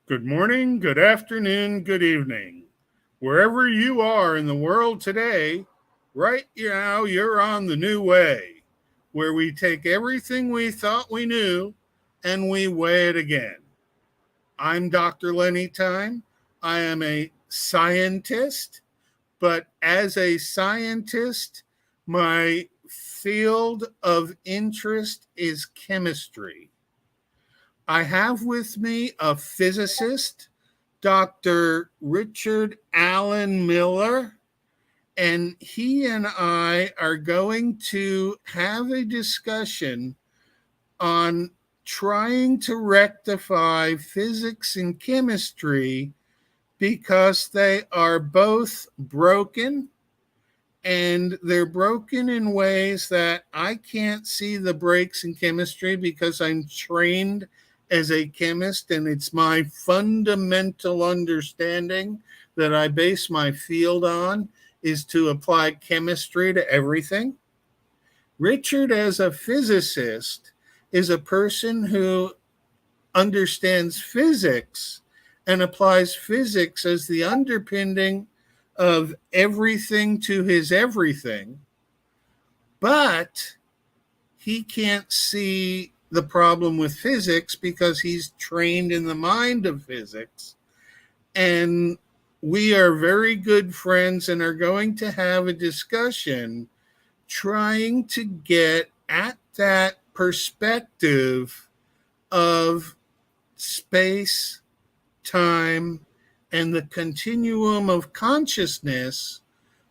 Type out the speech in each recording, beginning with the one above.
Good morning, good afternoon, good evening. Wherever you are in the world today, right now you're on the new way, where we take everything we thought we knew and we weigh it again. I'm Dr. Lenny Time. I am a scientist, but as a scientist, my field of interest is chemistry. I have with me a physicist, Dr. Richard Allen Miller, and he and I are going to have a discussion on trying to rectify physics and chemistry because they are both broken, and they're broken in ways that I can't see the breaks in chemistry because I'm trained as a chemist, and it's my fundamental understanding that I base my field on is to apply chemistry to everything. Richard, as a physicist, is a person who understands physics and applies physics as the underpinning of everything to his everything, but he can't see the problem with physics because he's trained in the mind of physics. And we are very good friends and are going to have a discussion trying to get at that perspective of space, time, and the continuum of consciousness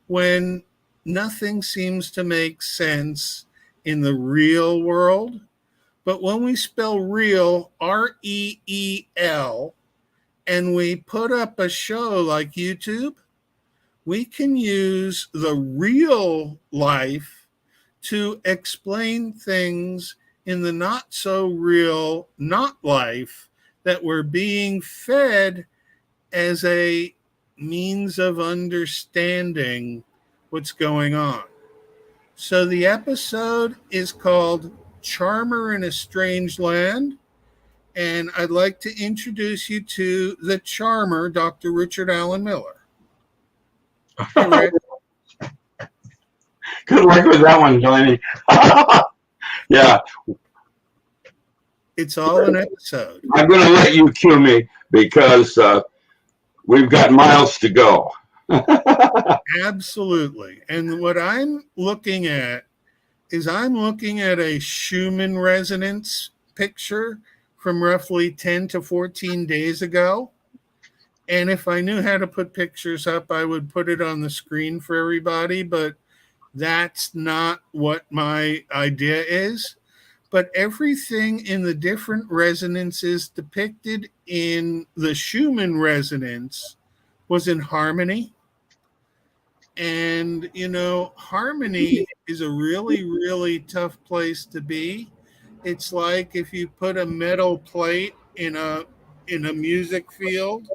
when nothing seems to make sense in the real world. But when we spell real, REEL, and we put up a show like YouTube, we can use the real life to explain things in the not so real not life that we're being fed as a means of understanding what's going on. So the episode is called Charmer in a Strange Land, and I'd like to introduce you to the charmer, Dr. Richard Allen Miller. Hey, Rick. Good luck with that one, Lenny. Yeah. It's all an episode. I'm going to let you cue me because we've got miles to go. Absolutely. And what I'm looking at is I'm looking at a Schumann resonance picture from roughly 10 to 14 days ago. And if I knew how to put pictures up, I would put it on the screen for everybody, but that's not what my idea is. But everything in the different resonances depicted in the Schumann resonance was in harmony. And, harmony is a really, really tough place to be. It's like if you put a metal plate in a music field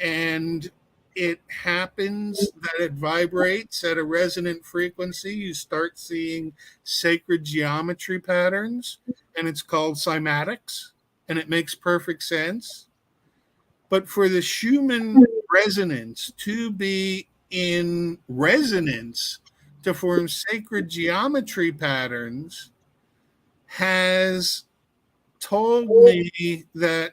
and it happens that it vibrates at a resonant frequency, you start seeing sacred geometry patterns, and it's called cymatics, and it makes perfect sense. But for the Schumann resonance to be in resonance to form sacred geometry patterns has told me that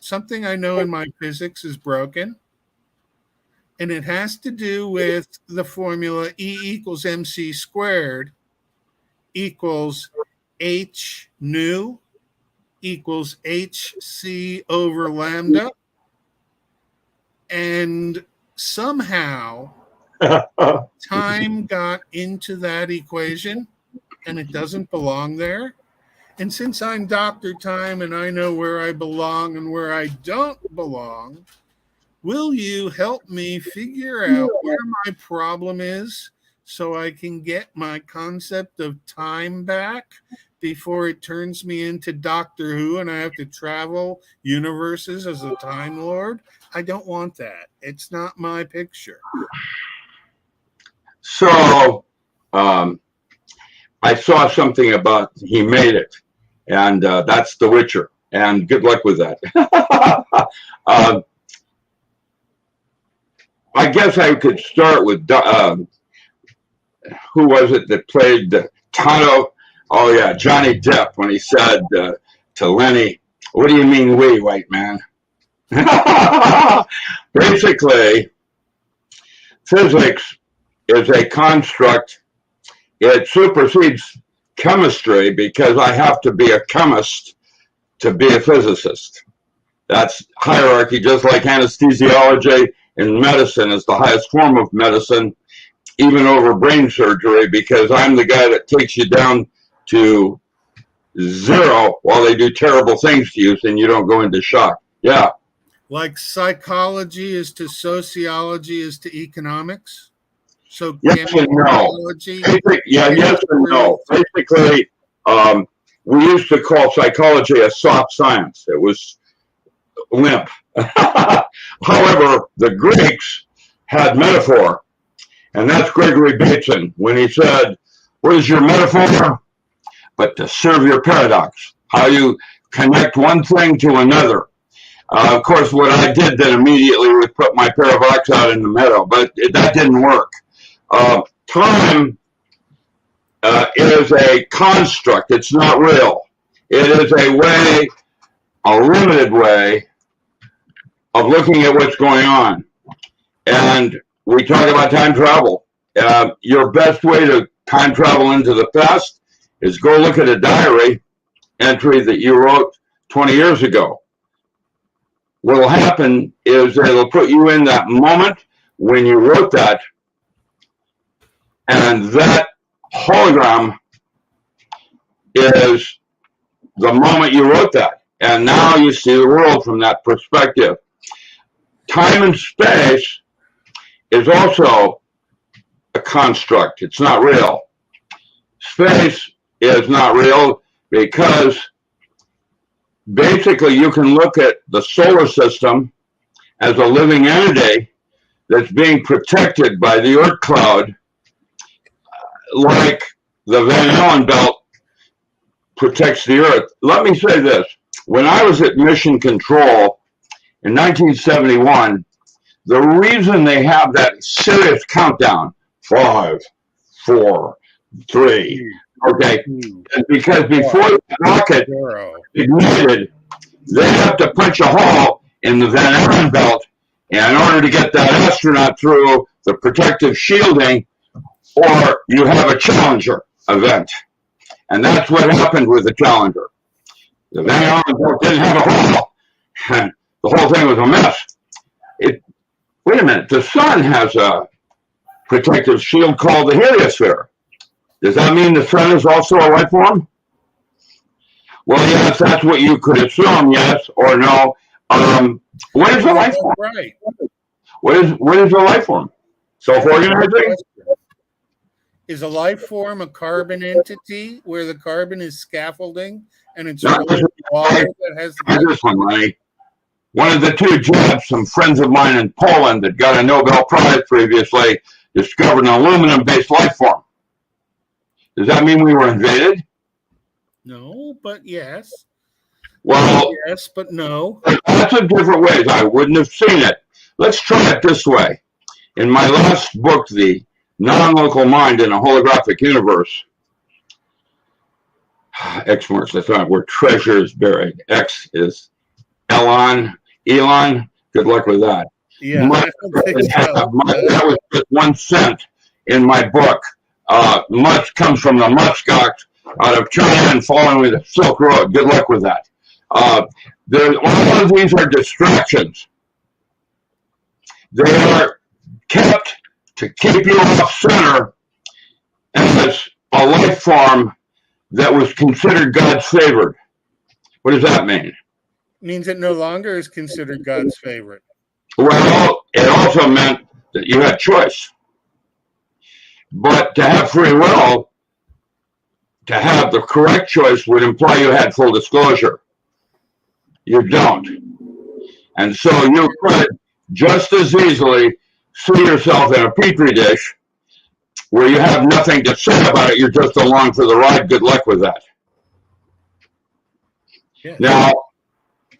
something I know in my physics is broken. And it has to do with the formula E equals mc squared equals h nu equals hc over lambda. And somehow time got into that equation and it doesn't belong there. And since I'm Dr. Time and I know where I belong and where I don't belong, will you help me figure out where my problem is so I can get my concept of time back before it turns me into Doctor Who and I have to travel universes as a Time Lord? I don't want that. It's not my picture. So I saw something about he made it, and that's The Witcher. And good luck with that. I guess I could start with who was it that played Tonto? Oh yeah, Johnny Depp, when he said to Lenny, "What do you mean we, white man?" Basically, physics is a construct. It supersedes chemistry because I have to be a chemist to be a physicist. That's hierarchy, just like anesthesiology in medicine is the highest form of medicine, even over brain surgery, because I'm the guy that takes you down to zero while they do terrible things to you and you don't go into shock. Yeah. Like psychology is to sociology is to economics. So yes and no. Yes and no. Basically, we used to call psychology a soft science. It was limp. However, the Greeks had metaphor, and that's Gregory Bateson when he said, "What is your metaphor? But to serve your paradox, how you connect one thing to another." Of course, what I did then immediately was put my paradox out in the meadow, but that didn't work. Time is a construct. It's not real. It is a way, a limited way of looking at what's going on. And we talk about time travel. Your best way to time travel into the past is go look at a diary entry that you wrote 20 years ago. What will happen is it'll put you in that moment when you wrote that, and that hologram is the moment you wrote that. And now you see the world from that perspective. Time and space is also a construct. It's not real. Space is not real because basically you can look at the solar system as a living entity that's being protected by the Oort cloud, like the Van Allen belt protects the Earth. Let me say this. When I was at Mission Control in 1971, the reason they have that serious countdown, 5, 4, 3, okay, is because before the rocket ignited, they have to punch a hole in the Van Allen belt in order to get that astronaut through the protective shielding, or you have a Challenger event. And that's what happened with the Challenger. The Van Allen belt didn't have a hole. The whole thing was a mess. Wait a minute, the sun has a protective shield called the heliosphere. Does that mean the sun is also a life form? Well, yes, that's what you could assume, yes or no. What is a life form? Right. What is a life form? Self-organizing? Is a life form a carbon entity where the carbon is scaffolding and it's really water that has the this one, Lenny. One of the two jobs, some friends of mine in Poland that got a Nobel Prize previously, discovered an aluminum-based life form. Does that mean we were invaded? No, but yes. Well, yes, but no. Lots of different ways. I wouldn't have seen it. Let's try it this way. In my last book, The Non-Local Mind in a Holographic Universe, X marks the spot where treasure is buried. X is Elon. Good luck with that. Yeah, that was just 1 cent in my book. Much comes from the muskox out of China and following the Silk Road. Good luck with that. All of these are distractions. They are kept to keep you off center as a life form that was considered God's favored. What does that mean? It means it no longer is considered God's favorite. Well, it also meant that you had choice. But to have free will, to have the correct choice would imply you had full disclosure. You don't. And so you could just as easily see yourself in a petri dish where you have nothing to say about it. You're just along for the ride. Good luck with that. Yes. Now,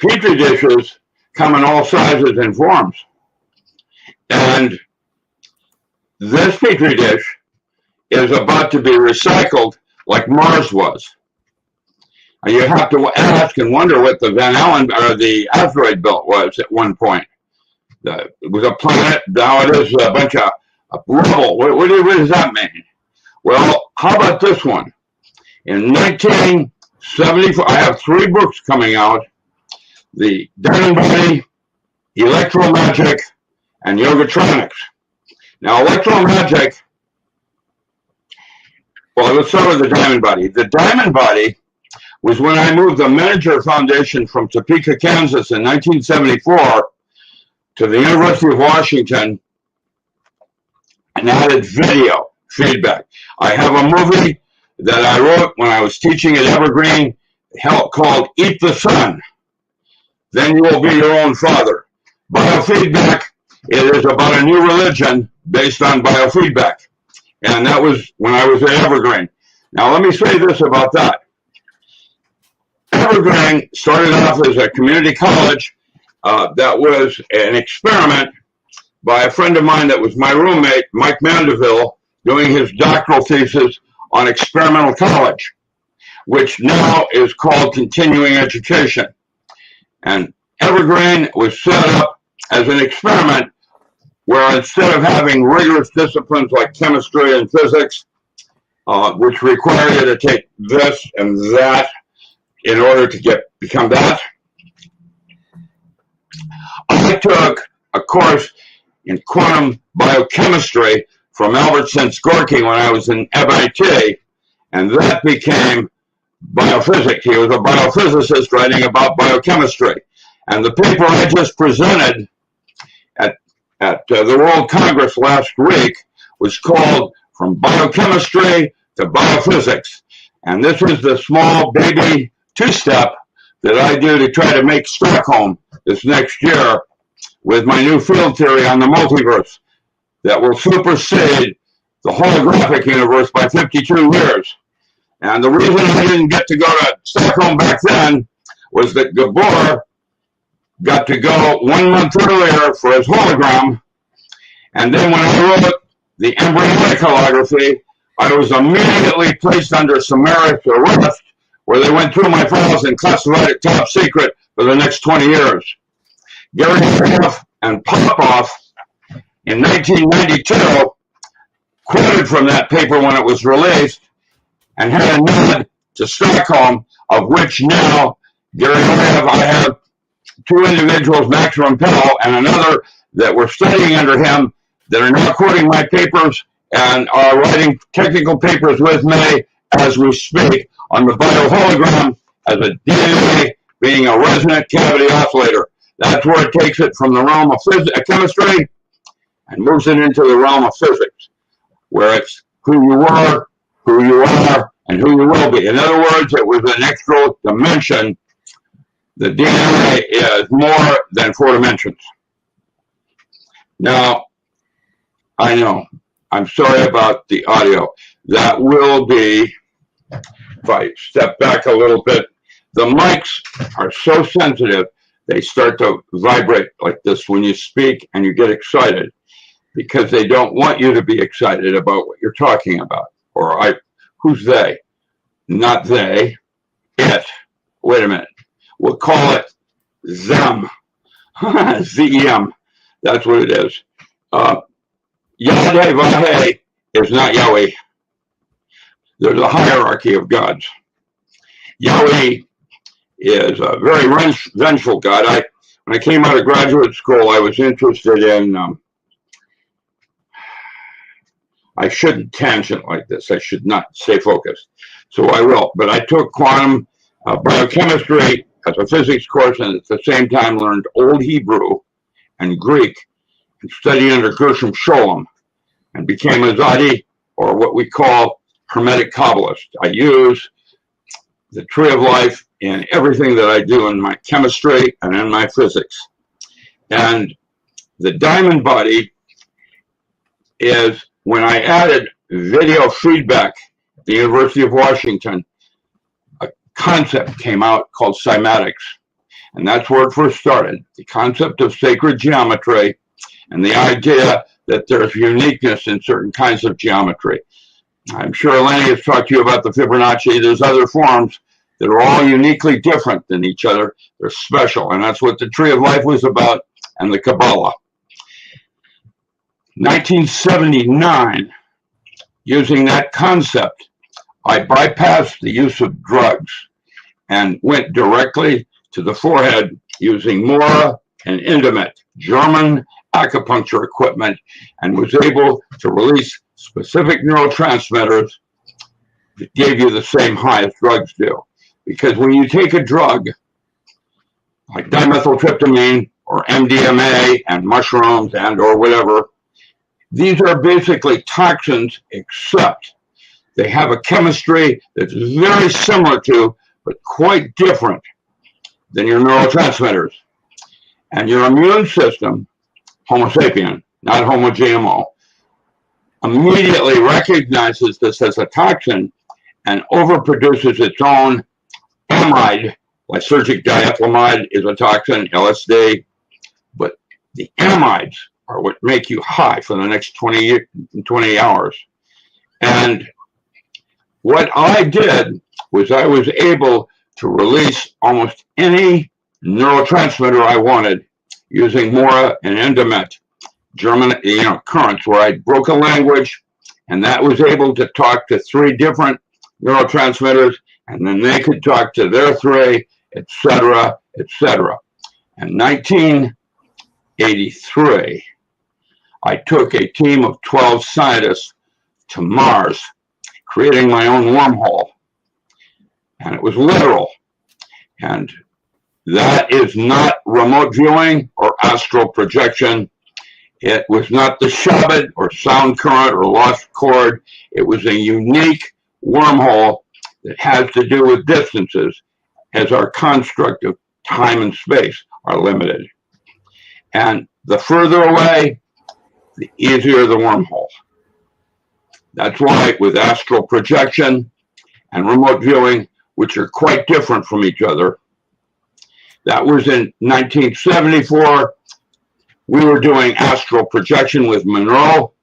Petri dishes come in all sizes and forms. And this Petri dish is about to be recycled like Mars was. And you have to ask and wonder what the Van Allen or the asteroid belt was at one point. It was a planet. Now it is a bunch of rubble. What does that mean? Well, how about this one? In 1974, I have 3 books coming out: The Diamond Body, Electromagic, and Yogatronics. Now, Electromagic, well, let's start with the Diamond Body. The Diamond Body was when I moved the Manager Foundation from Topeka, Kansas in 1974 to the University of Washington and added video feedback. I have a movie that I wrote when I was teaching at Evergreen called Eat the Sun. Then you will be your own father. Biofeedback, it is about a new religion based on biofeedback. And that was when I was at Evergreen. Now let me say this about that. Evergreen started off as a community college that was an experiment by a friend of mine that was my roommate, Mike Mandeville, doing his doctoral thesis on experimental college, which now is called continuing education. And Evergreen was set up as an experiment where instead of having rigorous disciplines like chemistry and physics, which require you to take this and that in order to become that, I took a course in quantum biochemistry from Albert Gorky when I was in MIT, and that became biophysics. He was a biophysicist writing about biochemistry. And the paper I just presented at the World Congress last week was called From Biochemistry to Biophysics. And this is the small baby 2-step that I do to try to make Stockholm this next year with my new field theory on the multiverse that will supersede the holographic universe by 52 years. And the reason I didn't get to go to Stockholm back then was that Gabor got to go 1 month earlier for his hologram. And then when I wrote the embryonic holography, I was immediately placed under summarist arrest, where they went through my files and classified it top secret for the next 20 years. Gary Graff and Popoff in 1992 quoted from that paper when it was released and had a nod to Stockholm, of which now Gary Graff, I have 2 individuals, Max Rumpel and another, that were studying under him that are now quoting my papers and are writing technical papers with me as we speak on the biohologram as a DNA being a resonant cavity oscillator. That's where it takes it from the realm of chemistry and moves it into the realm of physics, where it's who you were, who you are, and who you will be. In other words, it was an extra dimension. The DNA is more than 4 dimensions. Now, I know, I'm sorry about the audio. That will be, if I step back a little bit, the mics are so sensitive, they start to vibrate like this when you speak and you get excited, because they don't want you to be excited about what you're talking about. Or who's they? Not they, it. Wait a minute. We'll call it them. Z-E-M. That's what it is. Yahweh Vahe is not Yahweh. There's a hierarchy of gods. Yahweh is a very vengeful God. When I came out of graduate school, I was interested in, I shouldn't tangent like this. I should not stay focused. So I will. But I took quantum biochemistry as a physics course, and at the same time learned Old Hebrew and Greek and studied under Gershom Scholem and became a Zadi, or what we call Hermetic Kabbalist. I use the tree of life in everything that I do in my chemistry and in my physics. And the diamond body is when I added video feedback at the University of Washington, a concept came out called cymatics. And that's where it first started. The concept of sacred geometry and the idea that there's uniqueness in certain kinds of geometry. I'm sure Lenny has talked to you about the Fibonacci. There's other forms that are all uniquely different than each other. They're special, and that's what the Tree of Life was about, and the Kabbalah. 1979, using that concept, I bypassed the use of drugs and went directly to the forehead using Mora and Intimate, German acupuncture equipment, and was able to release specific neurotransmitters that gave you the same high as drugs do. Because when you take a drug like dimethyltryptamine or MDMA and mushrooms and or whatever, these are basically toxins, except they have a chemistry that's very similar to, but quite different than your neurotransmitters. And your immune system, Homo sapien, not Homo GMO, immediately recognizes this as a toxin and overproduces its own amide. Lysergic diethylamide is a toxin, LSD, but the amides are what make you high for the next 20 hours. And what I did was I was able to release almost any neurotransmitter I wanted using Mora and Intimate, German, currents, where I broke a language, and that was able to talk to 3 different neurotransmitters, and then they could talk to their 3, etc., etc. In 1983, I took a team of 12 scientists to Mars, creating my own wormhole. And it was literal. And that is not remote viewing or astral projection. It was not the Shabbat or sound current or lost chord. It was a unique wormhole that has to do with distances, as our construct of time and space are limited. And the further away, the easier the wormhole. That's why with astral projection and remote viewing, which are quite different from each other, that was in 1974. We were doing astral projection with Monroe.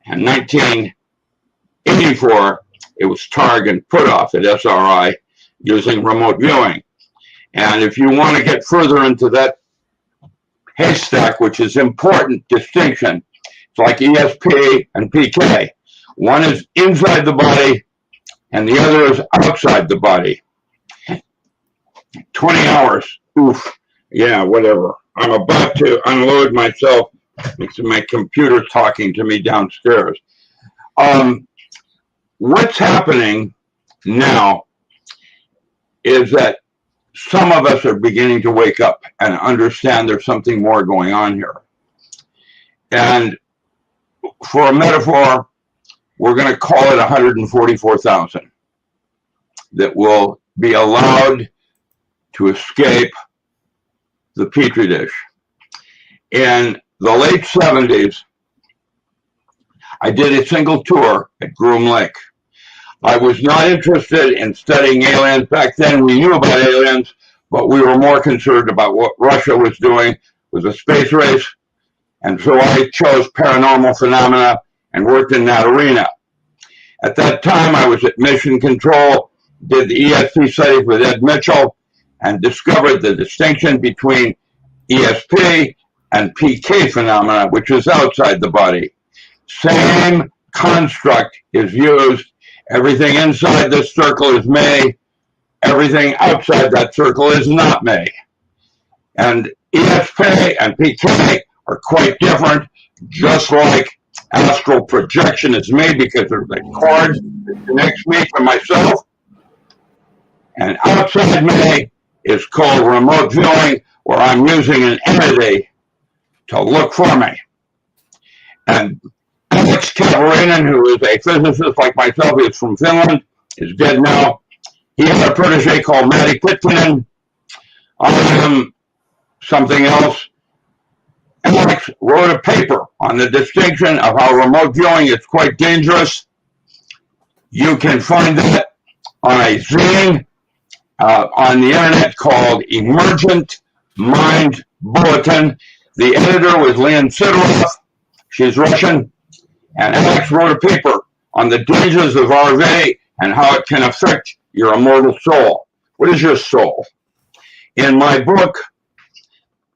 And 1984, it was Targ and Puthoff at SRI using remote viewing. And if you want to get further into that haystack, which is important distinction, it's like ESP and PK. One is inside the body, and the other is outside the body. 20 hours, oof, yeah, whatever. I'm about to unload myself. It's my computer talking to me downstairs. What's happening now is that some of us are beginning to wake up and understand there's something more going on here. And for a metaphor, we're going to call it 144,000 that will be allowed to escape the Petri dish. In the late 70s, I did a single tour at Groom Lake. I was not interested in studying aliens. Back then, we knew about aliens, but we were more concerned about what Russia was doing with the space race. And so I chose paranormal phenomena and worked in that arena. At that time, I was at Mission Control, did the ESP studies with Ed Mitchell, and discovered the distinction between ESP and PK phenomena, which is outside the body. Same construct is used. Everything inside this circle is May. Everything outside that circle is not May. And ESP and PK are quite different, just like astral projection is made because there's a cord that connects me to myself. And outside May is called remote viewing, where I'm using an entity to look for me. And Alex Kavarinen, who is a physicist like myself, he is from Finland, is dead now. He had a protege called Matti Pittinen. I am something else. Alex wrote a paper on the distinction of how remote viewing is quite dangerous. You can find that on a zine on the internet called Emergent Mind Bulletin. The editor was Lynn Sidoroff. She's Russian. And Alex wrote a paper on the dangers of RV and how it can affect your immortal soul. What is your soul? In my book,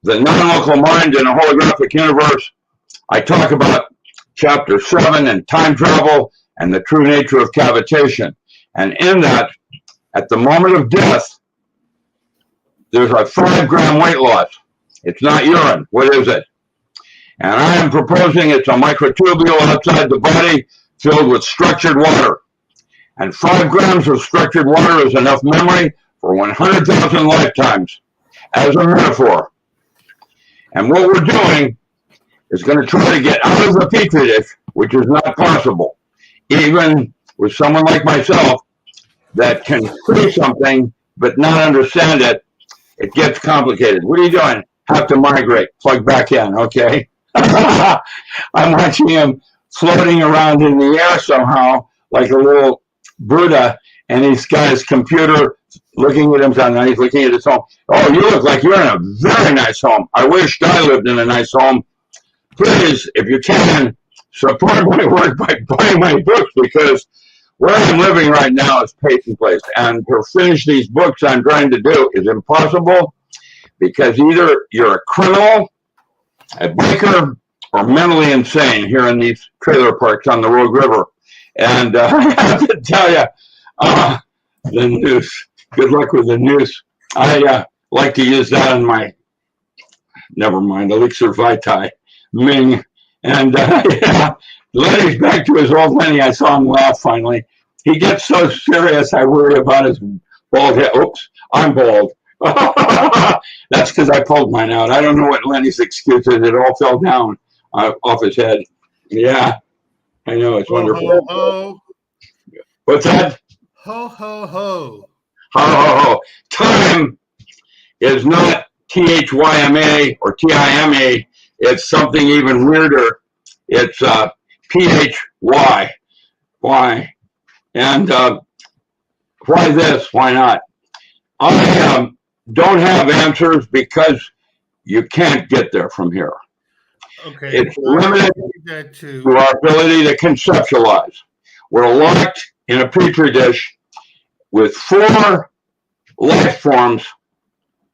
The Non-Local Mind in a Holographic Universe, I talk about chapter 7 and time travel and the true nature of cavitation. And in that, at the moment of death, there's a 5-gram weight loss. It's not urine. What is it? And I am proposing it's a microtubule outside the body filled with structured water. And 5 grams of structured water is enough memory for 100,000 lifetimes, as a metaphor. And what we're doing is going to try to get out of the petri dish, which is not possible, even with someone like myself that can see something but not understand it. It gets complicated. What are you doing? Have to migrate. Plug back in, okay? I'm watching him floating around in the air somehow, like a little Buddha, and he's got his computer looking at him, and he's looking at his home. Oh, you look like you're in a very nice home. I wished I lived in a nice home. Please, if you can, support my work by buying my books, because where I'm living right now is Peyton Place. And to finish these books I'm trying to do is impossible, because either you're a criminal, a biker, or mentally insane here in these trailer parks on the Rogue River. And I have to tell you, the noose. Good luck with the noose. I like to use that in my, never mind, Elixir Vitae, Ming. And yeah, Lenny's back to his old Lenny. I saw him laugh finally. He gets so serious, I worry about his bald head. Oops, I'm bald. That's because I pulled mine out. I don't know what Lenny's excuse is. It all fell down off his head. Yeah, I know. It's wonderful. Ho, ho. What's that? Ho, ho, ho. Ho, ho, ho. Time is not THYMA or TIMA. It's something even weirder. It's PHY. Why? And why this? Why not? I don't have answers because you can't get there from here. Okay. It's limited That too. to our ability to conceptualize. We're locked in a petri dish with 4 life forms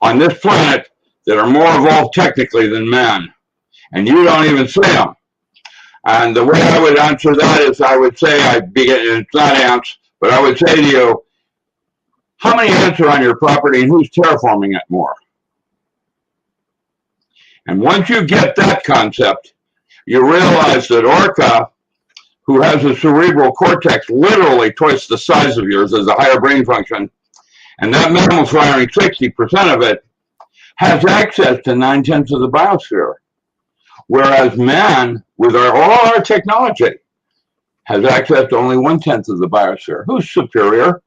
on this planet that are more evolved technically than man. And you don't even see them. And the way I would answer that is I would say, it's not ants, but I would say to you, how many ants are on your property and who's terraforming it more? And once you get that concept, you realize that Orca, who has a cerebral cortex literally twice the size of yours, has a higher brain function, and that mammal's firing 60% of it, has access to 9/10 of the biosphere. Whereas man, with all our technology, has access to only 1/10 of the biosphere. Who's superior?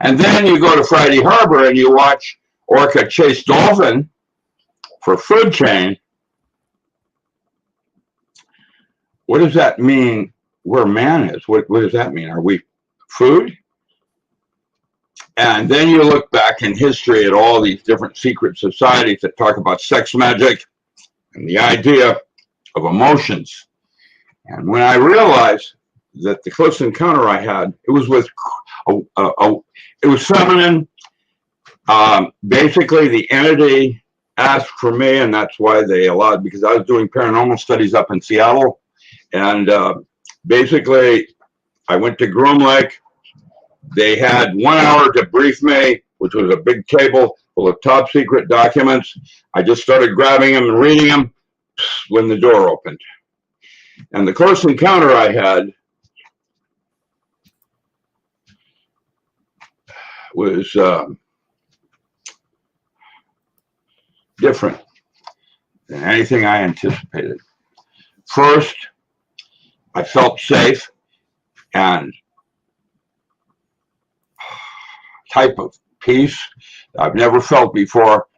And then you go to Friday Harbor and you watch Orca chase dolphin for food chain. What does that mean where man is? What does that mean? Are we food? And then you look back in history at all these different secret societies that talk about sex magic and the idea of emotions. And when I realized that the close encounter I had, it was with, it was feminine. Basically, the entity asked for me, and that's why they allowed, because I was doing paranormal studies up in Seattle. And basically, I went to Groom Lake. They had 1 hour to brief me, which was a big table full of top secret documents. I just started grabbing them and reading them when the door opened. And the close encounter I had was different than anything I anticipated. First, I felt safe and type of peace I've never felt before.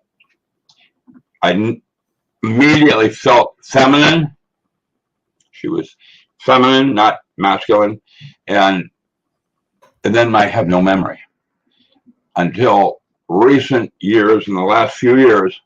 I immediately felt feminine. She was feminine, not masculine, and then I have no memory. until recent years, in the last few years,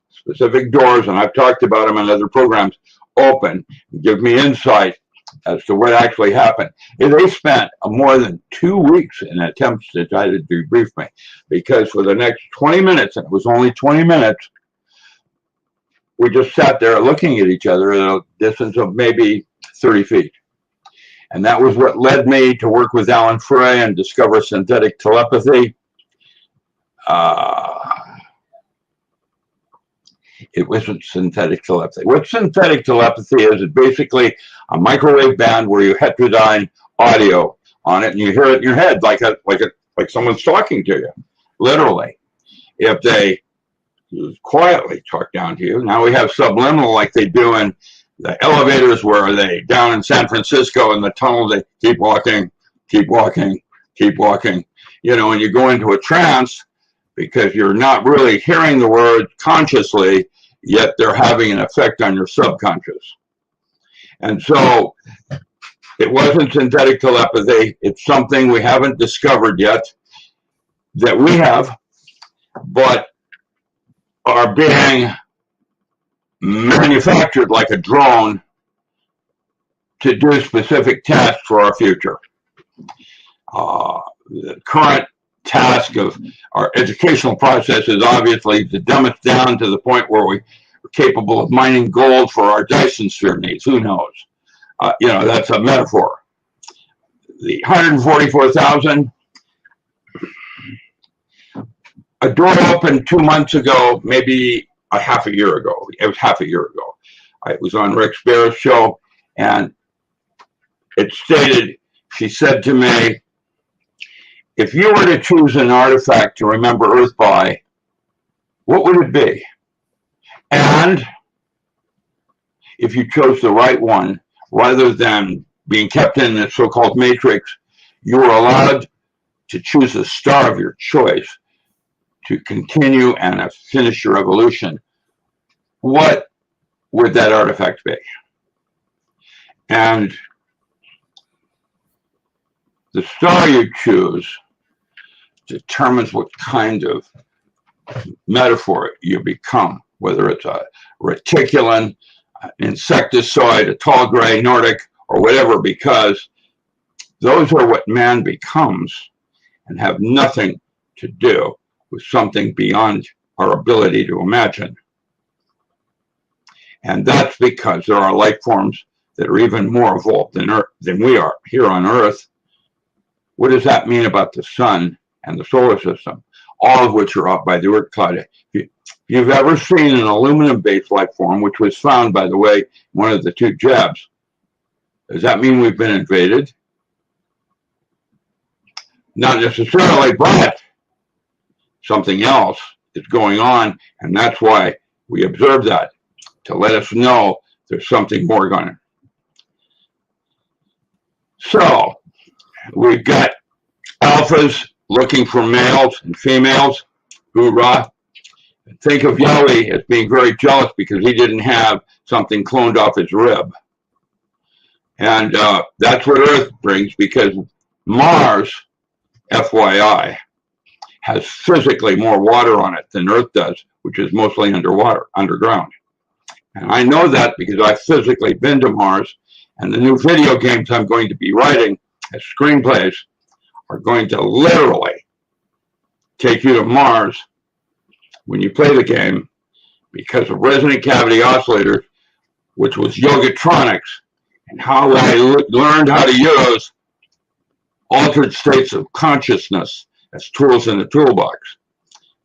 specific doors, and I've talked about them in other programs, open, give me insight as to what actually happened. And they spent more than 2 weeks in attempts to try to debrief me, because for the next 20 minutes, and it was only 20 minutes, we just sat there looking at each other at a distance of maybe 30 feet. And that was what led me to work with Alan Frey and discover synthetic telepathy. It wasn't synthetic telepathy. What synthetic telepathy is basically a microwave band where you heterodyne audio on it, and you hear it in your head like someone's talking to you, literally. If they quietly talk down to you, now we have subliminal like they do in the elevators where they down in San Francisco in the tunnel, they keep walking, keep walking, keep walking, you know, and you go into a trance because you're not really hearing the word consciously, yet they're having an effect on your subconscious. And so it wasn't synthetic telepathy. It's something we haven't discovered yet that we have, but are being manufactured like a drone to do specific tasks for our future. The current task of our educational process is obviously to dumb it down to the point where we're capable of mining gold for our Dyson sphere needs. Who knows? You know, that's a metaphor. The 144,000, a door opened 2 months ago, maybe a half a year ago. It was half a year ago. It was on Rick Sparrow's show, and it stated, she said to me, if you were to choose an artifact to remember Earth by, what would it be? And if you chose the right one, rather than being kept in the so-called matrix, you were allowed to choose a star of your choice to continue and finish your evolution. What would that artifact be? And the star you choose determines what kind of metaphor you become, whether it's a reticulan, an insectoid, a tall gray Nordic, or whatever, because those are what man becomes and have nothing to do with something beyond our ability to imagine. And that's because there are life forms that are even more evolved than we are here on Earth. What does that mean about the sun and the solar system? All of which are up by the Oort cloud. If you've ever seen an aluminum-based life form, which was found, by the way, one of the 2 jabs, does that mean we've been invaded? Not necessarily, but something else is going on, and that's why we observe that, to let us know there's something more going on. So we've got alphas looking for males and females. Hoorah. Think of Yowie as being very jealous because he didn't have something cloned off his rib. And that's what Earth brings, because Mars, FYI, has physically more water on it than Earth does, which is mostly underground. And I know that because I've physically been to Mars, and the new video games I'm going to be writing as screenplays are going to literally take you to Mars when you play the game, because of resonant cavity oscillators, which was yogatronics, and how I learned how to use altered states of consciousness as tools in the toolbox.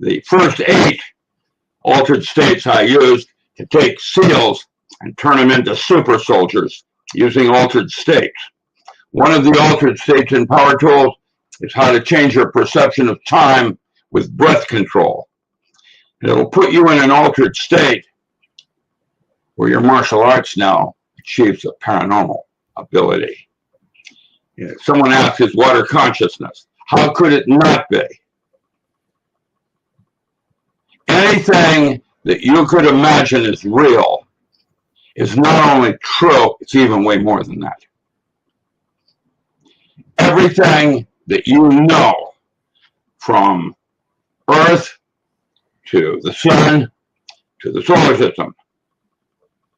The first 8 altered states I used to take SEALs and turn them into super soldiers using altered states. One of the altered states in power tools is how to change your perception of time with breath control. And it'll put you in an altered state where your martial arts now achieves a paranormal ability. You know, someone asks, is water consciousness? How could it not be? Anything that you could imagine is real is not only true, it's even way more than that. Everything that you know, from Earth to the sun to the solar system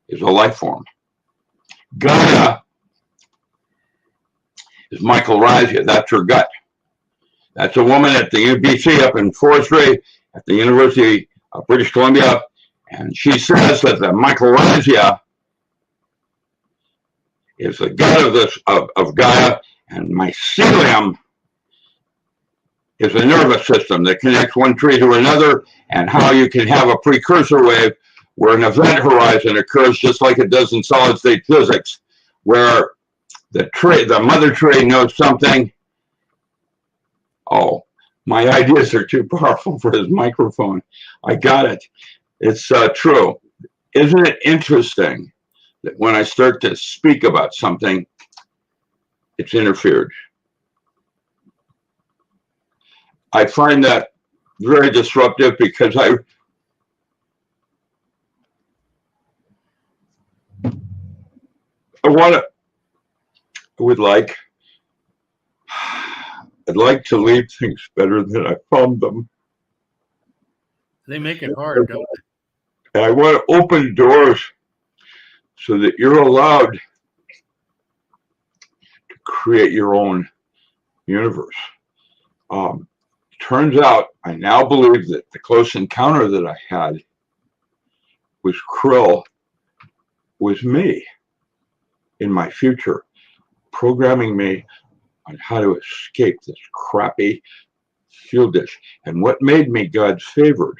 is a life form. Gaia is mycorrhiza. That's her gut. That's a woman at the UBC up in forestry at the University of British Columbia. And she says that the mycorrhiza is the gut of Gaia, and mycelium is a nervous system that connects one tree to another, and how you can have a precursor wave where an event horizon occurs just like it does in solid state physics, where the mother tree knows something. Oh, my ideas are too powerful for his microphone. I got it. It's true. Isn't it interesting that when I start to speak about something, it's interfered? I find that very disruptive because I I'd like to leave things better than I found them. They make it hard, don't they? And I want to open doors so that you're allowed to create your own universe. Turns out, I now believe that the close encounter that I had with Krill was me in my future, programming me on how to escape this crappy field dish. And what made me God's favored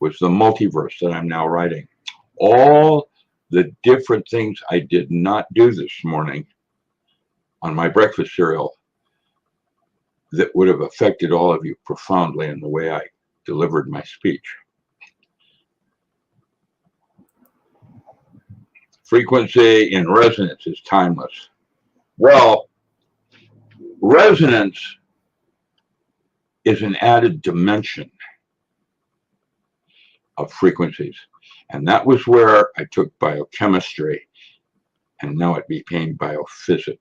was the multiverse that I'm now writing. All the different things I did not do this morning on my breakfast cereal that would have affected all of you profoundly in the way I delivered my speech. Frequency in resonance is timeless. Well, resonance is an added dimension of frequencies. And that was where I took biochemistry, and now it became biophysics.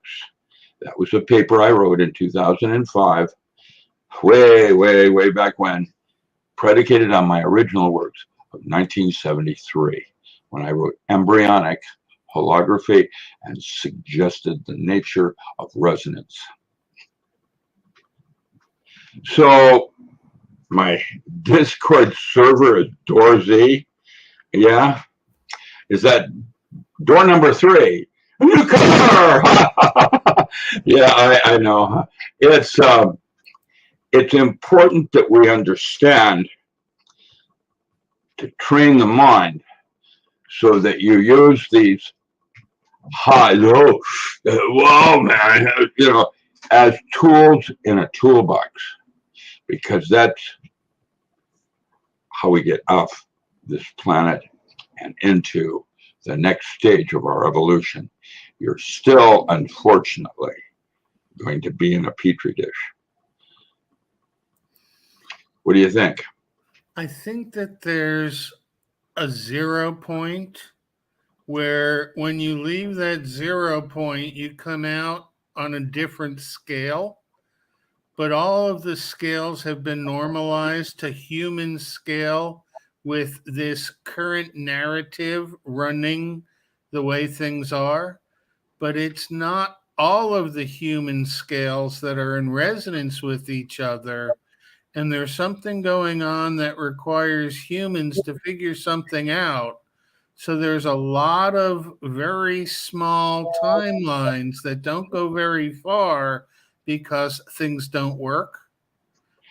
That was a paper I wrote in 2005, way back when, predicated on my original works of 1973, when I wrote embryonic holography and suggested the nature of resonance. So my Discord server is door Z. Yeah. Is that door number 3? A new car. Yeah, I know. It's important that we understand to train the mind so that you use these whoa, man, as tools in a toolbox, because that's how we get off this planet and into the next stage of our evolution. You're still, unfortunately, going to be in a petri dish. What do you think? I think that there's a 0 point where when you leave that 0 point, you come out on a different scale, but all of the scales have been normalized to human scale with this current narrative running the way things are. But it's not all of the human scales that are in resonance with each other. And there's something going on that requires humans to figure something out. So there's a lot of very small timelines that don't go very far because things don't work.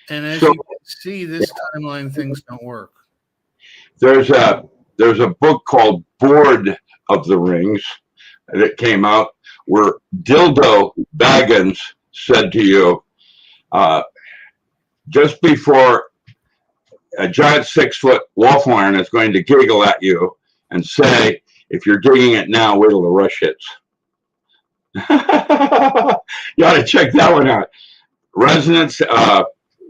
And as you can see, this timeline, things don't work. There's a book called Board of the Rings that came out where Dildo Baggins said to you, just before a giant 6-foot wolf lion is going to giggle at you and say, if you're digging it now, wait till the rush hits. You ought to check that one out. Resonance,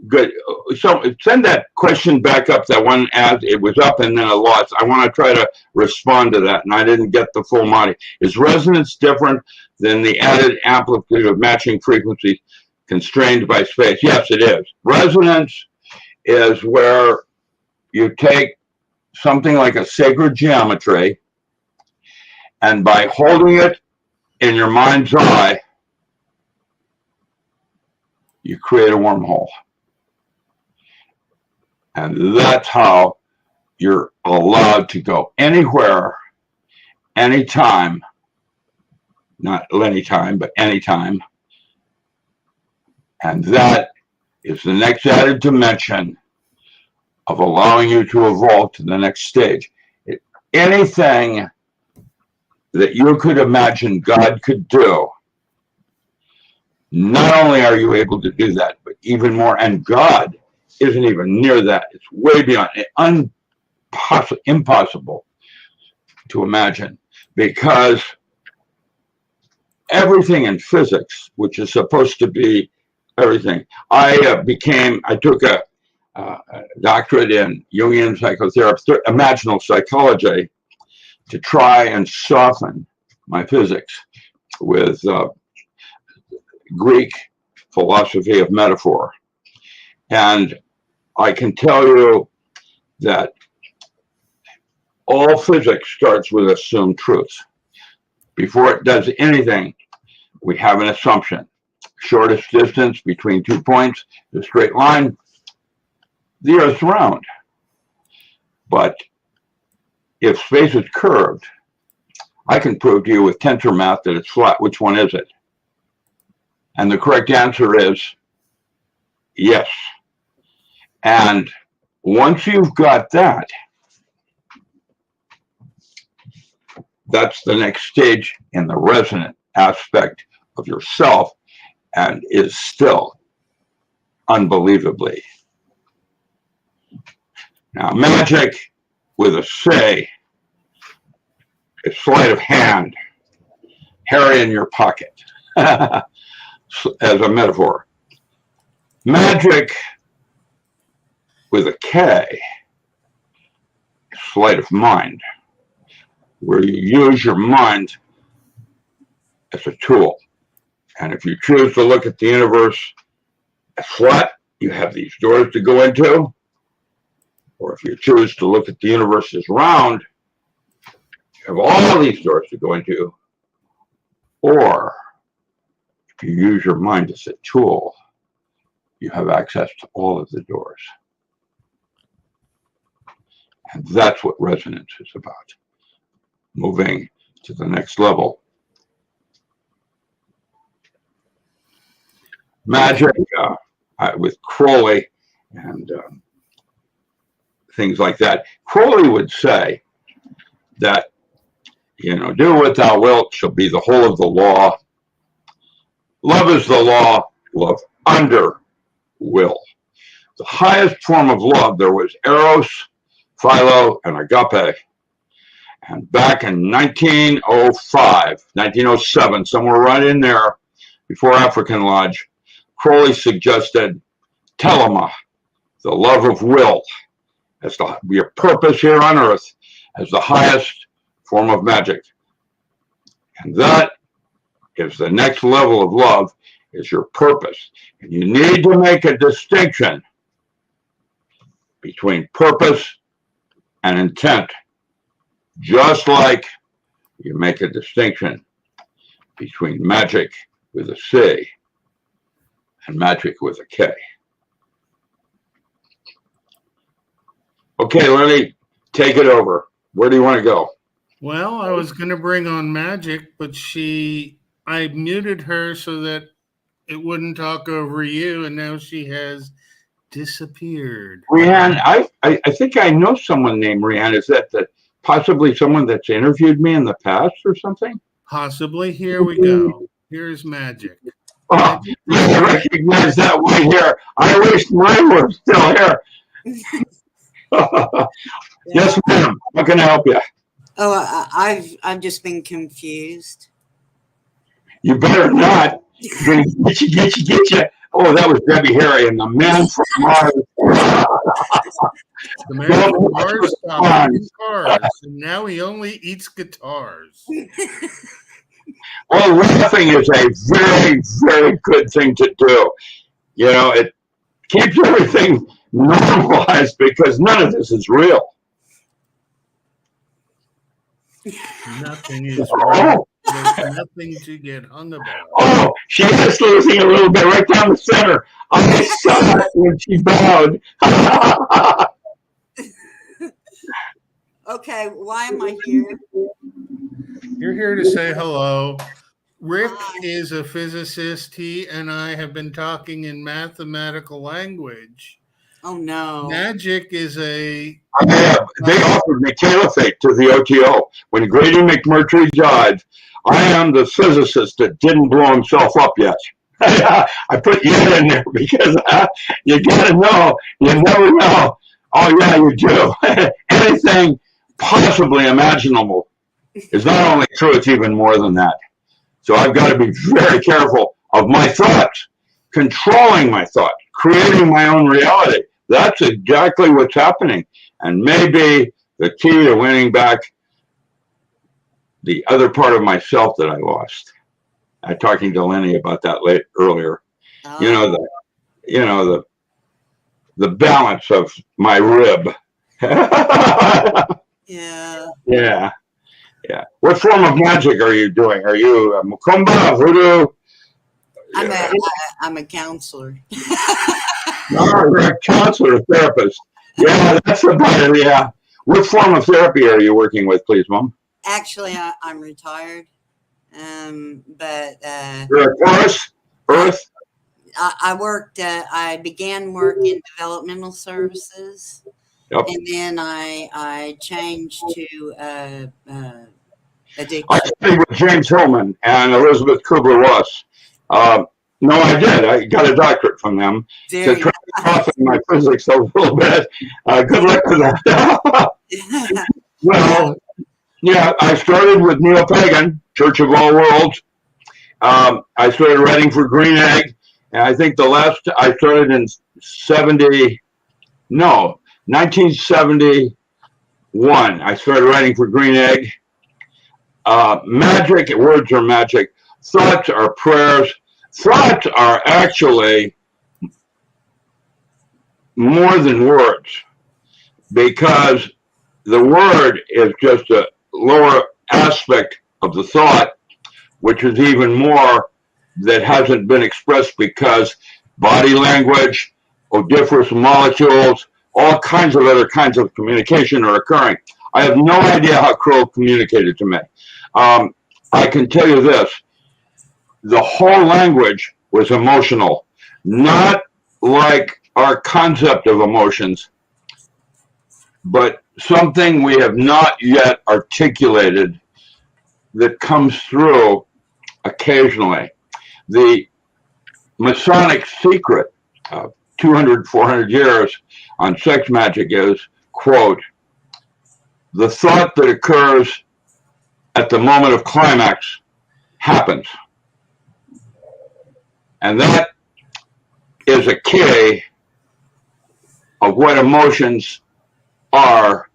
good. So send that question back up, that one as it was up and then I lost. I want to try to respond to that, and I didn't get the full Monty. Is resonance different than the added amplitude of matching frequencies constrained by space? Yes, it is. Resonance is where you take something like a sacred geometry, and by holding it in your mind's eye, you create a wormhole. And that's how you're allowed to go anywhere, anytime, not anytime, but anytime. And that is the next added dimension of allowing you to evolve to the next stage. Anything that you could imagine God could do, not only are you able to do that, but even more. And God isn't even near that. It's way beyond it, impossible to imagine, because everything in physics, which is supposed to be everything. I took a doctorate in Jungian psychotherapy, imaginal psychology, to try and soften my physics with Greek philosophy of metaphor. And I can tell you that all physics starts with assumed truths. Before it does anything, we have an assumption. Shortest distance between 2 points is a straight line. The Earth's round. But if space is curved, I can prove to you with tensor math that it's flat. Which one is it? And the correct answer is yes. And once you've got that, that's the next stage in the resonant aspect of yourself, and is still unbelievably. Now, magic with a say is sleight of hand, hairy in your pocket, as a metaphor. Magic with a K is sleight of mind, where you use your mind as a tool. And if you choose to look at the universe as flat, you have these doors to go into. Or if you choose to look at the universe as round, you have all these doors to go into. Or if you use your mind as a tool, you have access to all of the doors. And that's what resonance is about. Moving to the next level. Magic with Crowley and things like that. Crowley would say that, do what thou wilt shall be the whole of the law. Love is the law, love under will. The highest form of love, there was eros, philo, and agape. And back in 1905, 1907, somewhere right in there, before African Lodge, Crowley suggested telema, the love of will, as your purpose here on earth, as the highest form of magic. And that is the next level of love, is your purpose. And you need to make a distinction between purpose and intent, just like you make a distinction between magic with a C and magic with a K. Okay, Lenny, take it over. Where do you want to go? Well, I was going to bring on magic, but I muted her so that it wouldn't talk over you, and now she has disappeared. Rianne, I think I know someone named Rianne. Is that possibly someone that's interviewed me in the past or something? Possibly. Here we go. Here's magic. Oh, I recognize that one here. I wish mine were still here. Yes, ma'am. How can I help you? Oh, I've just been confused. You better not. Get you. Oh, that was Debbie Harry and the man from Mars. The man from Mars stopped eating cars, and now he only eats guitars. Well, laughing is a very, very good thing to do. It keeps everything normalized because none of this is real. Nothing is real. There's nothing to get hung about. Oh, she is losing a little bit right down the center. I saw it when she bowed. Okay, why am I here? You're here to say hello. Rick is a physicist. He and I have been talking in mathematical language. Oh, no. Magic is a... They offered me caliphate to the OTO. When Grady McMurtry died, I am the physicist that didn't blow himself up yet. I put yet in there because you gotta know. You never know. Oh, yeah, you do. Anything possibly imaginable is not only true, it's even more than that. So I've got to be very careful of my thoughts, controlling my thoughts, creating my own reality. That's exactly what's happening. And maybe the key to winning back the other part of myself that I lost. I was talking to Lenny about that earlier. Oh. The balance of my rib. Yeah. Yeah. Yeah. What form of magic are you doing? Are you a Mukumba, voodoo? I'm a counselor. No, you're a counselor, therapist. Yeah, that's about it. Yeah. What form of therapy are you working with, please, Mom? Actually, I'm retired. But you're a chorus, Earth. I began work in developmental services. Yep. And then I changed to addiction. I studied with James Hillman and Elizabeth Kubler-Ross. No, I did. I got a doctorate from them to try to soften my physics a little bit. Good luck with that. Well, yeah, I started with Neil Pagan, Church of All Worlds. I started writing for Green Egg, and I think the last I started in 1971. I started writing for Green Egg. Magic, words are magic. Thoughts are prayers. Thoughts are actually more than words, because the word is just a lower aspect of the thought, which is even more that hasn't been expressed because body language, odoriferous molecules, all kinds of other kinds of communication are occurring. I have no idea how Crow communicated to me. I can tell you this. The whole language was emotional, not like our concept of emotions, but something we have not yet articulated that comes through occasionally. The Masonic secret of 200, 400 years on sex magic is, quote, the thought that occurs at the moment of climax happens. And that is a key of what emotions are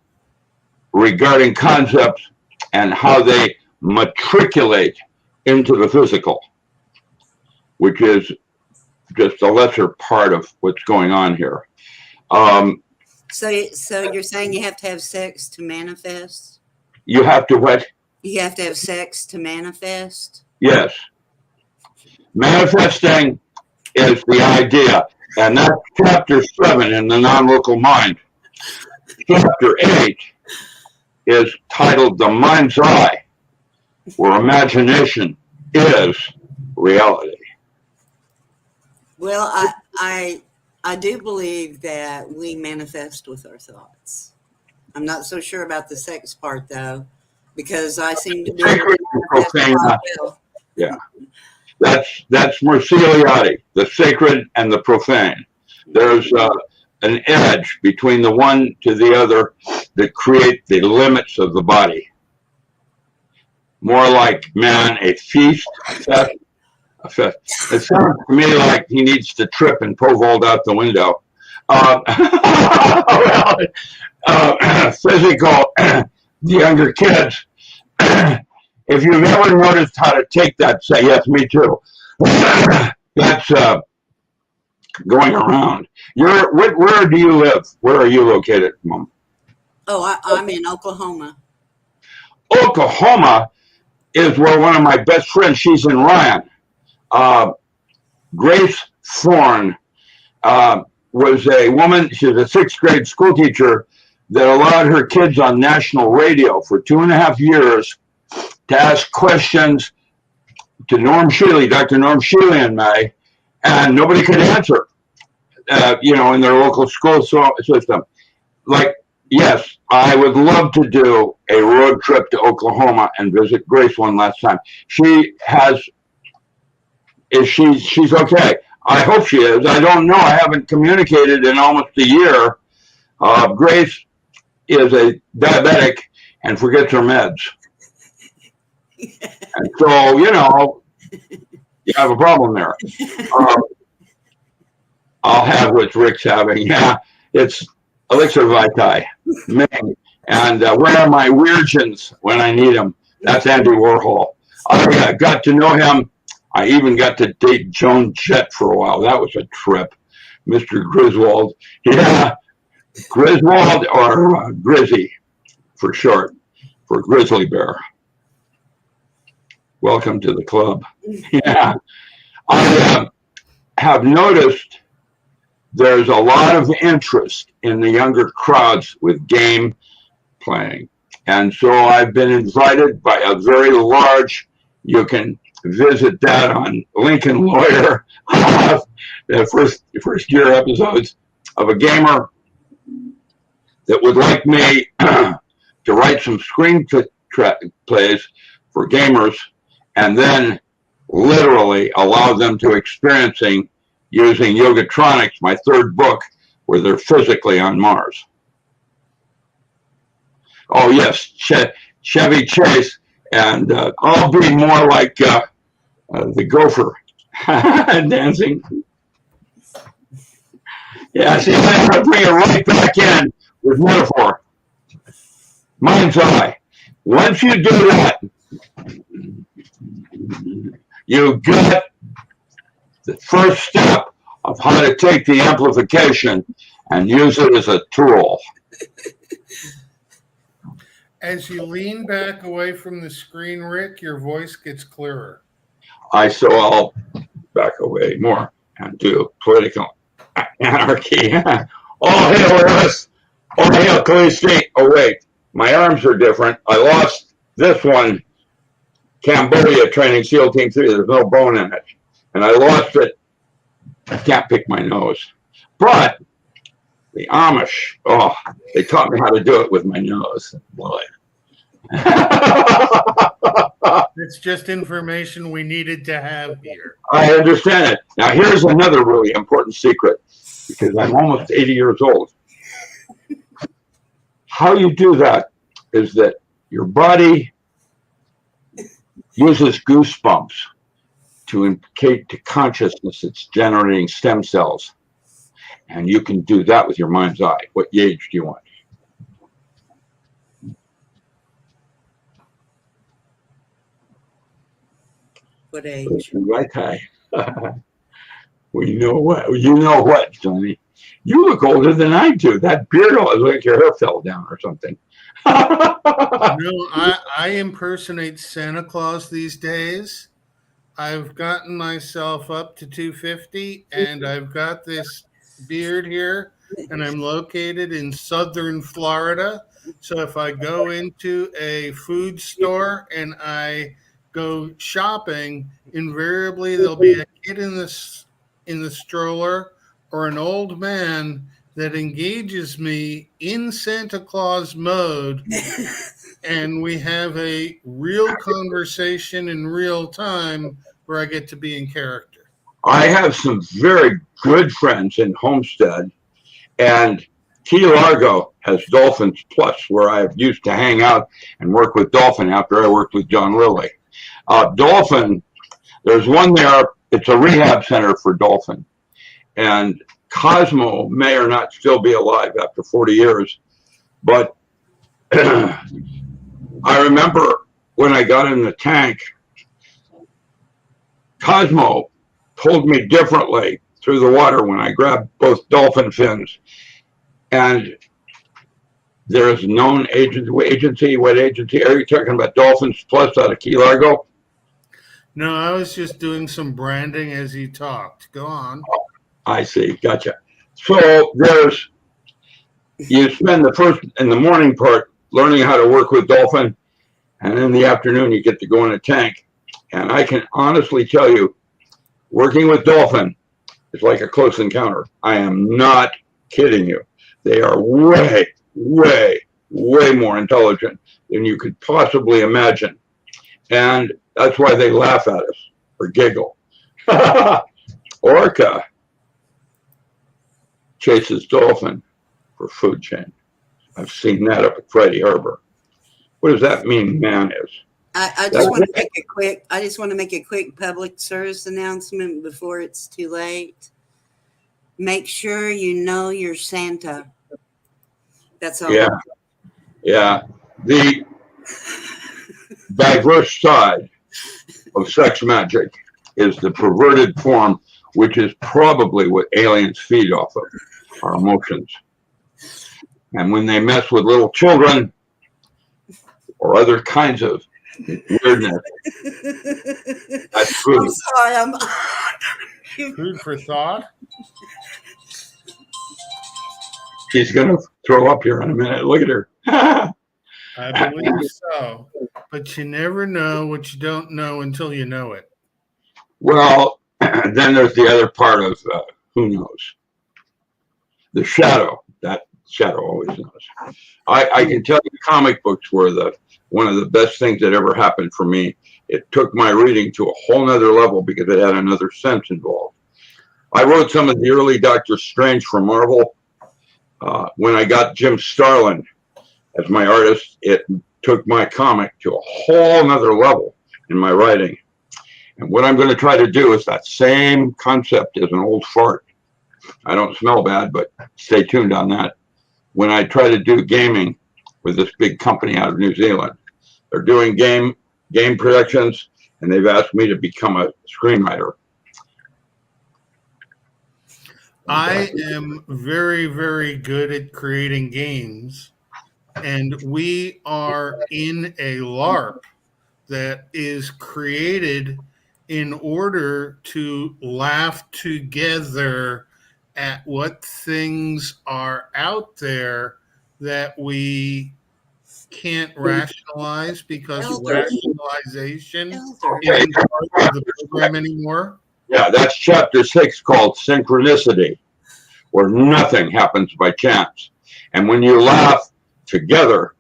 regarding concepts and how they matriculate into the physical, which is just a lesser part of what's going on here. So you're saying you have to have sex to manifest? You have to what? You have to have sex to manifest? Yes. Manifesting is the idea, and that's chapter 7 in the non-local mind. Chapter 8 is titled The Mind's Eye, where imagination is reality. Well, I do believe that we manifest with our thoughts. I'm not so sure about the sex part, though, because I seem to be profane. Yeah, that's Merciliati, the sacred and the profane. There's an edge between the one to the other that create the limits of the body. More like man, a feast. It sounds to me like he needs to trip and pole vault out the window. Physical, younger kids. If you've ever noticed how to take that, say yes, me too. That's going around. Where do you live? Where are you located, Mom? Oh, I'm in Oklahoma. Oklahoma is where one of my best friends, she's in Ryan. Grace Thorne was a woman, she was a 6th grade school teacher that allowed her kids on national radio for 2.5 years to ask questions to Norm Shealy, Dr. Norm Shealy and me, and nobody could answer, in their local school system. Like, yes, I would love to do a road trip to Oklahoma and visit Grace one last time. She's okay. I hope she is. I don't know. I haven't communicated in almost a year. Grace is a diabetic and forgets her meds. And so, you have a problem there. I'll have what Rick's having. Yeah, it's Elixir Vitae. And where are my Weirgens when I need them? That's Andy Warhol. I got to know him. I even got to date Joan Jett for a while. That was a trip. Mr. Griswold. Yeah, Griswold or Grizzy for short, for Grizzly Bear. Welcome to the club. Yeah. I have noticed there's a lot of interest in the younger crowds with game playing. And so I've been invited by a very large, you can visit that on Lincoln Lawyer, the first year episodes of a gamer that would like me to write some screenplays for gamers and then literally allow them to experiencing using Yogatronics, my 3rd book, where they're physically on Mars. Oh yes, Chevy Chase, and I'll be more like the gopher dancing. Yeah, see, I'm going to bring it right back in with metaphor. Mind's eye. Once you do that, you get the first step of how to take the amplification and use it as a tool. As you lean back away from the screen, Rick, your voice gets clearer. So I'll back away more and do political anarchy. All hail us. All hail Khaleesi. Oh, wait. My arms are different. I lost this one, Cambodia Training SEAL Team 3. There's no bone in it. And I lost it. I can't pick my nose. But the Amish, they taught me how to do it with my nose. Boy. It's just information we needed to have here. I understand it. Now, here's another really important secret, because I'm almost 80 years old. How you do that is that your body uses goosebumps to indicate to consciousness it's generating stem cells. And you can do that with your mind's eye. What age do you want? What age? Right eye. We know what. You know what, Johnny? You look older than I do. That beard looks like your hair fell down or something. No, I impersonate Santa Claus these days. I've gotten myself up to 250, and I've got this beard here, and I'm located in southern Florida. So if I go into a food store and I go shopping, invariably there'll be a kid in the stroller or an old man that engages me in Santa Claus mode, and we have a real conversation in real time where I get to be in character. I have some very good friends in Homestead, and Key Largo has Dolphins Plus, where I used to hang out and work with Dolphin after I worked with John Lilly. Dolphin, there's one there, it's a rehab center for Dolphin. And Cosmo may or not still be alive after 40 years. But I remember when I got in the tank, Cosmo told me differently through the water when I grabbed both dolphin fins. And there is known agency. What agency are you talking about? Dolphins Plus out of Key Largo? No, I was just doing some branding as you talked. Go on. I see. Gotcha. So you spend the first in the morning part learning how to work with dolphin, and in the afternoon you get to go in a tank. And I can honestly tell you, working with dolphin is like a close encounter. I am not kidding you. They are way, way, way more intelligent than you could possibly imagine. And that's why they laugh at us or giggle. Orca chases dolphin for food chain. I've seen that up at Friday Harbor. What does that mean, man is? I just want to make a quick. I just want to make a quick public service announcement before it's too late. Make sure you know your Santa. That's all. Yeah. The diverse side of sex magic is the perverted form, which is probably what aliens feed off of, our emotions. And when they mess with little children or other kinds of weirdness, that's food. I'm sorry. I'm Food for thought. She's going to throw up here in a minute. Look at her. I believe so. But you never know what you don't know until you know it. Well, then there's the other part of who knows. The shadow. That shadow always knows. I can tell you comic books were one of the best things that ever happened for me. It took my reading to a whole nother level because it had another sense involved. I wrote some of the early Doctor Strange for Marvel. When I got Jim Starlin as my artist, it took my comic to a whole nother level in my writing. And what I'm going to try to do is that same concept as an old fart. I don't smell bad, but stay tuned on that. When I try to do gaming with this big company out of New Zealand, they're doing game productions, and they've asked me to become a screenwriter. I am very, very good at creating games, and we are in a LARP that is created in order to laugh together at what things are out there that we can't rationalize because rationalization isn't part of the program anymore. Yeah, that's chapter 6 called Synchronicity, where nothing happens by chance. And when you laugh together,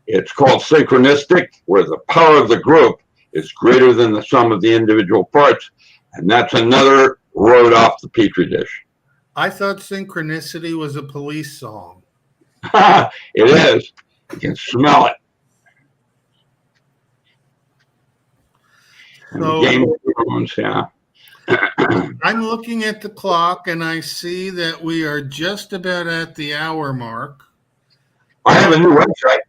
it's called synchronistic, where the power of the group is greater than the sum of the individual parts. And that's another road off the petri dish. I thought Synchronicity was a police song. It is. You can smell it. So, Game of Thrones, yeah. I'm looking at the clock and I see that we are just about at the hour mark. I have a new website.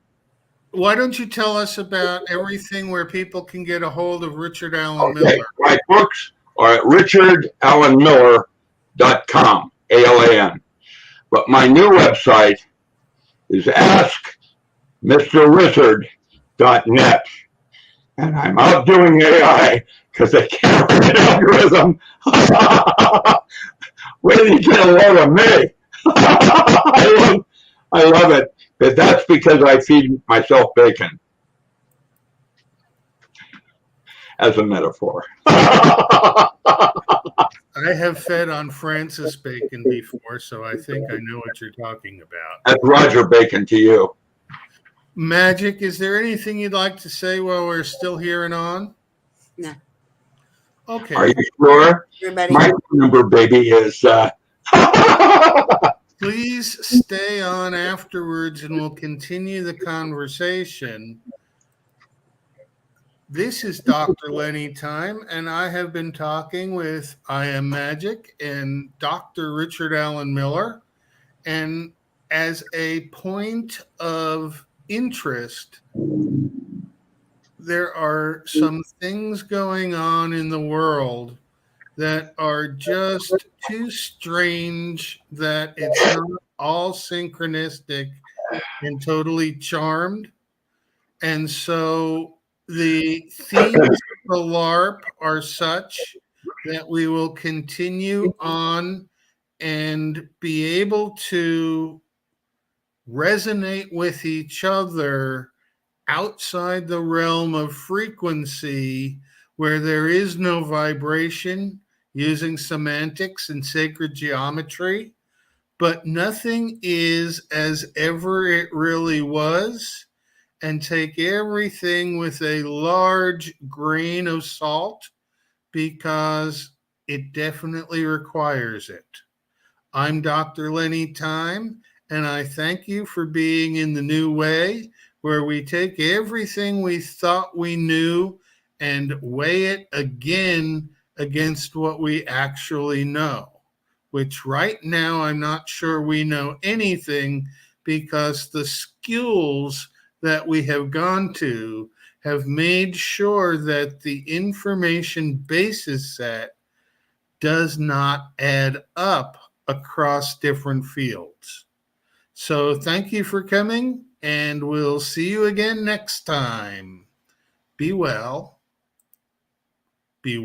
Why don't you tell us about everything where people can get a hold of Richard Allen Miller? My books are at richardallenmiller.com, ALAN. But my new website is askmrrichard.net. And I'm outdoing AI because I can't write an algorithm. Where did you get a load of me? I love it. But that's because I feed myself bacon. As a metaphor. I have fed on Francis Bacon before, so I think I know what you're talking about. That's Roger Bacon to you. Magic, is there anything you'd like to say while we're still here and on? No. Okay. Are you sure? Everybody. My number, baby, is... Please stay on afterwards and we'll continue the conversation. This is Dr. Lenny Time, and I have been talking with I Am Magic and Dr. Richard Allen Miller. And as a point of interest, there are some things going on in the world that are just too strange that it's not all synchronistic and totally charmed. And so the themes of the LARP are such that we will continue on and be able to resonate with each other outside the realm of frequency where there is no vibration, using semantics and sacred geometry, but nothing is as ever it really was, and take everything with a large grain of salt because it definitely requires it. I'm Dr. Lenny Time, and I thank you for being in the new way, where we take everything we thought we knew and weigh it again against what we actually know, which right now I'm not sure we know anything, because the schools that we have gone to have made sure that the information basis set does not add up across different fields. So thank you for coming, and we'll see you again next time. Be well. Be well.